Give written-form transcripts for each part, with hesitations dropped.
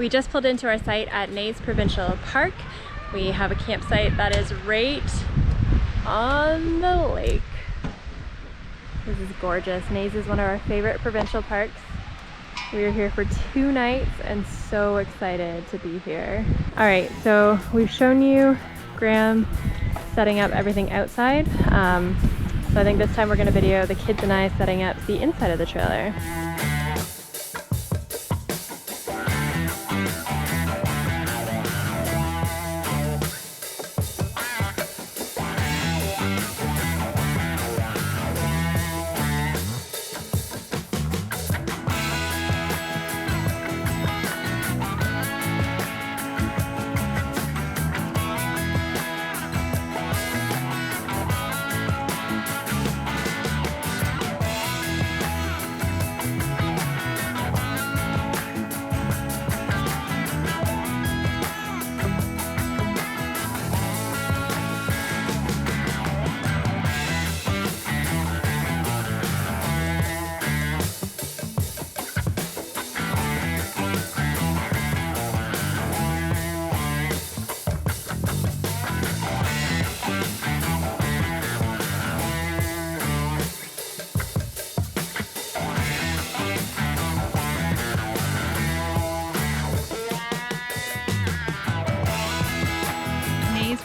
We just pulled into our site at Neys Provincial Park. We have a campsite that is right on the lake. This is gorgeous. Neys is one of our favorite provincial parks. We are here for 2 nights and so excited to be here. All right, so we've shown you Graham setting up everything outside. So I think this time we're gonna video the kids and I setting up the inside of the trailer.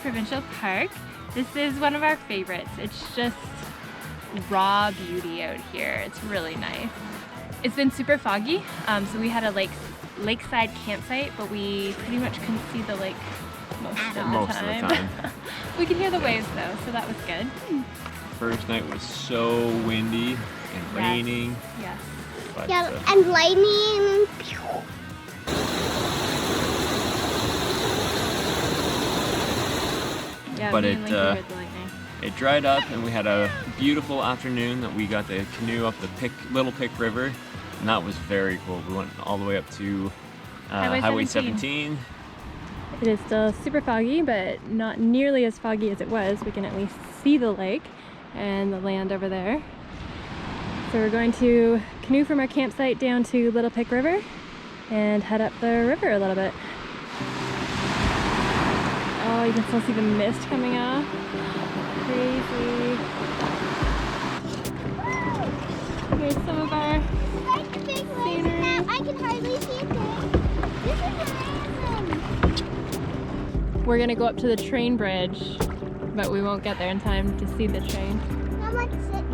Provincial Park. This is one of our favorites. It's just raw beauty out here. It's really nice. It's been super foggy, so we had a lakeside campsite, but we pretty much couldn't see the lake most of the time. We could hear the waves though, so that was good. First night was so windy and raining. Yes. But, and lightning. Yeah, but it dried up and we had a beautiful afternoon that we got to canoe up the Little Pic River, and that was very cool. We went all the way up to Highway 17. It is still super foggy, but not nearly as foggy as it was. We can at least see the lake and the land over there. So we're going to canoe from our campsite down to Little Pic River and head up the river a little bit. Oh, you can still see the mist coming off. Crazy. Here's some of our scenery. I can hardly see it. This is amazing. We're gonna go up to the train bridge, but we won't get there in time to see the train.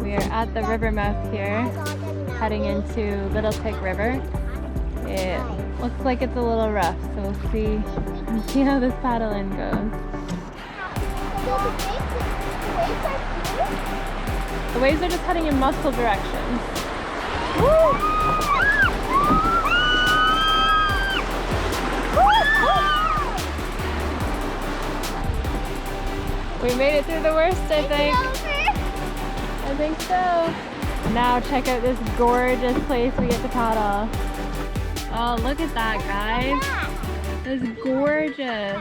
We are at the river mouth here, heading into Little Pic River. It looks like it's a little rough, so we'll see how this paddling goes. The waves are just heading in multiple directions. Woo! We made it through the worst, I think. I think so. Now check out this gorgeous place we get to paddle. Oh, look at that, guys. It's gorgeous.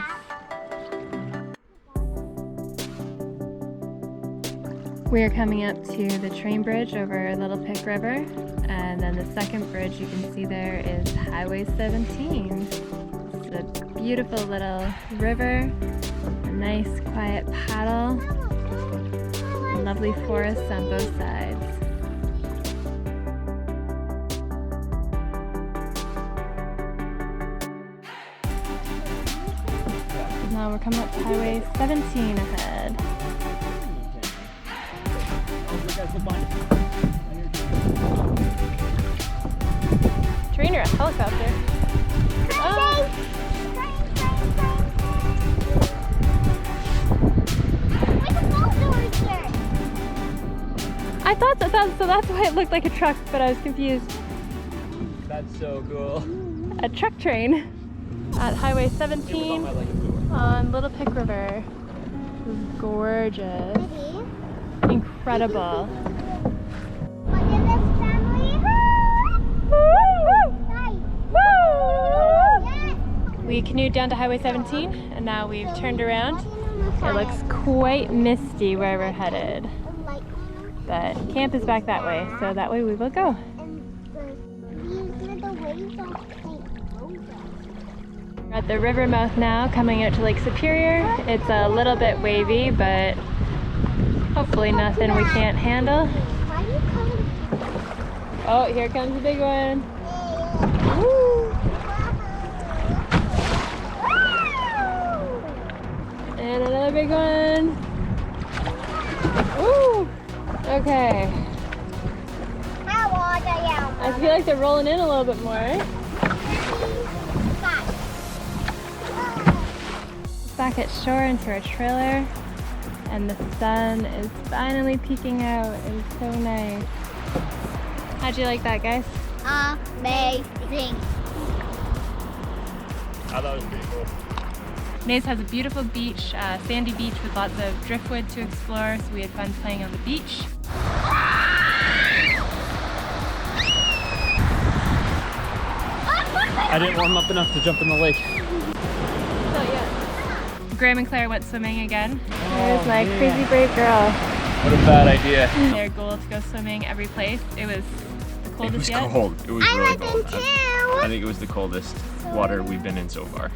We are coming up to the train bridge over Little Pic River, and then the second bridge you can see there is Highway 17. It's a beautiful little river, a nice quiet paddle, and lovely forests on both sides. Now we're coming up to Highway 17 ahead. Train or a helicopter? Oh. I thought so that's why it looked like a truck, but I was confused. That's so cool. A truck train at Highway 17 on Little Pic River. This is gorgeous. Incredible. Look at this family. We canoed down to Highway 17 and now we've turned around. It looks quite misty where we're headed. But camp is back that way, so that way we will go. At the river mouth now, coming out to Lake Superior. It's a little bit wavy, but hopefully nothing we can't handle. Why are you coming? Oh, here comes the big one. Woo! And another big one. Woo! Okay. How old are you? I feel like they're rolling in a little bit more, eh? Back at shore into our trailer, and the sun is finally peeking out. It's so nice. How'd you like that, guys? Amazing. I thought it was pretty cool. Neys has a beautiful beach, sandy beach with lots of driftwood to explore, so we had fun playing on the beach. I didn't warm up enough to jump in the lake. Graham and Claire went swimming again. There's my crazy brave girl. What a bad idea. Their goal to go swimming every place. It was the coldest yet. It was cold. It was I really went cold. in too. I think it was the coldest water we've been in so far.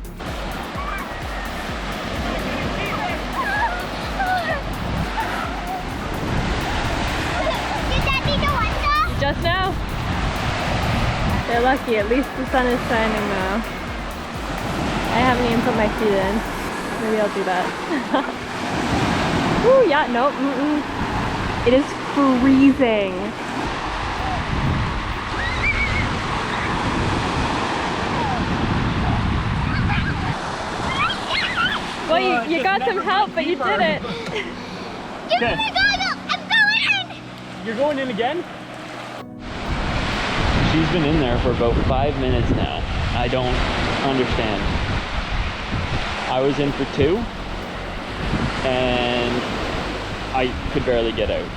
Did Daddy go under? Just now. They're lucky. At least the sun is shining now. I haven't even put my feet in. Maybe I'll do that. Ooh, yeah, nope. It is freezing. Well, you got some help, but you did it. Okay. I'm going in. You're going in again? She's been in there for about 5 minutes now. I don't understand. I was in for 2 and I could barely get out.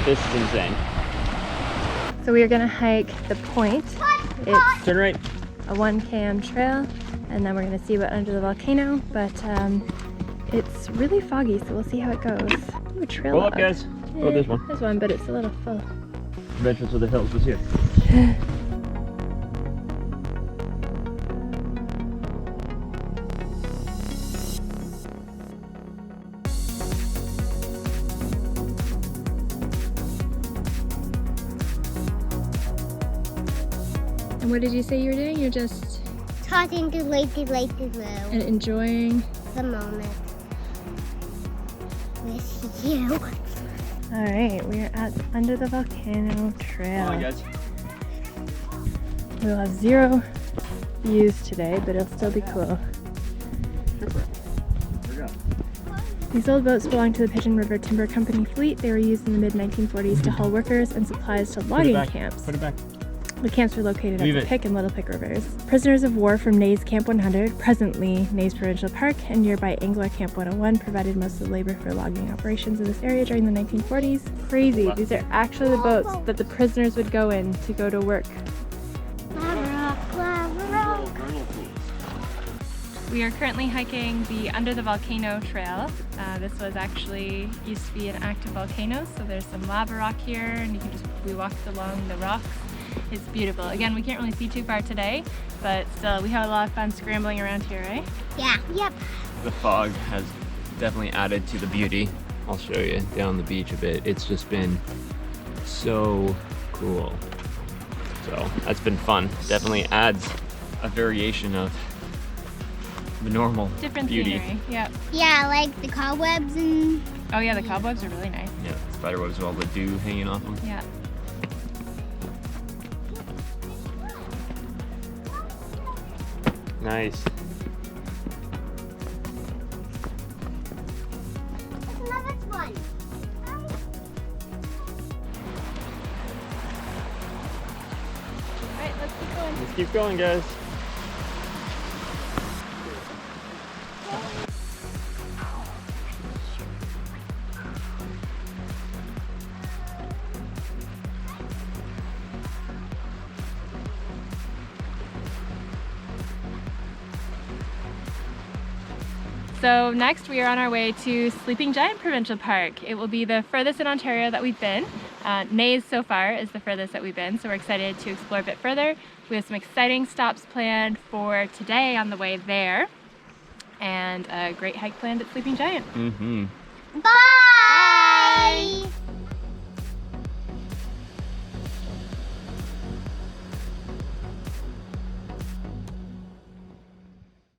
This is insane. So we are gonna hike the point. It's Turn right. a 1 km trail, and then we're gonna see about Under the Volcano, but it's really foggy, so we'll see how it goes. Ooh, trail Pull up, log. guys. Oh, there's one. There's one, but it's a little full. Adventures of the Hills was here. And what did you say you were doing? You're just Talking to Lazy and enjoying. the moment with you. All right, we are at Under the Volcano Trail. Come on, guys. We'll have 0 views today, but it'll still be cool. These old boats belong to the Pigeon River Timber Company fleet. They were used in the mid-1940s to haul workers and supplies to logging camps. Put it back. The camps were located Leave at the it. Pic and Little Pic Rivers. Prisoners of war from Neys Camp 100, presently Neys Provincial Park, and nearby Angler Camp 101 provided most of the labor for logging operations in this area during the 1940s. Crazy, these are actually the boats that the prisoners would go in to go to work. Lava rock. We are currently hiking the Under the Volcano Trail. This was actually used to be an active volcano, so there's some lava rock here, and we walked along the rocks. It's beautiful. Again, we can't really see too far today, but still, we had a lot of fun scrambling around here, right? Yeah. Yep. The fog has definitely added to the beauty. I'll show you down the beach a bit. It's just been so cool. So that's been fun. Definitely adds a variation of the normal Different beauty. scenery. Yeah. Yeah, like the cobwebs and. Oh yeah, the cobwebs are really nice. Yeah, spiderwebs with all the dew hanging off them. Yeah. Nice. There's another one. All right, let's keep going. Let's keep going, guys. So next we are on our way to Sleeping Giant Provincial Park. It will be the furthest in Ontario that we've been, Neys so far is the furthest that we've been, so we're excited to explore a bit further. We have some exciting stops planned for today on the way there, and a great hike planned at Sleeping Giant. Bye!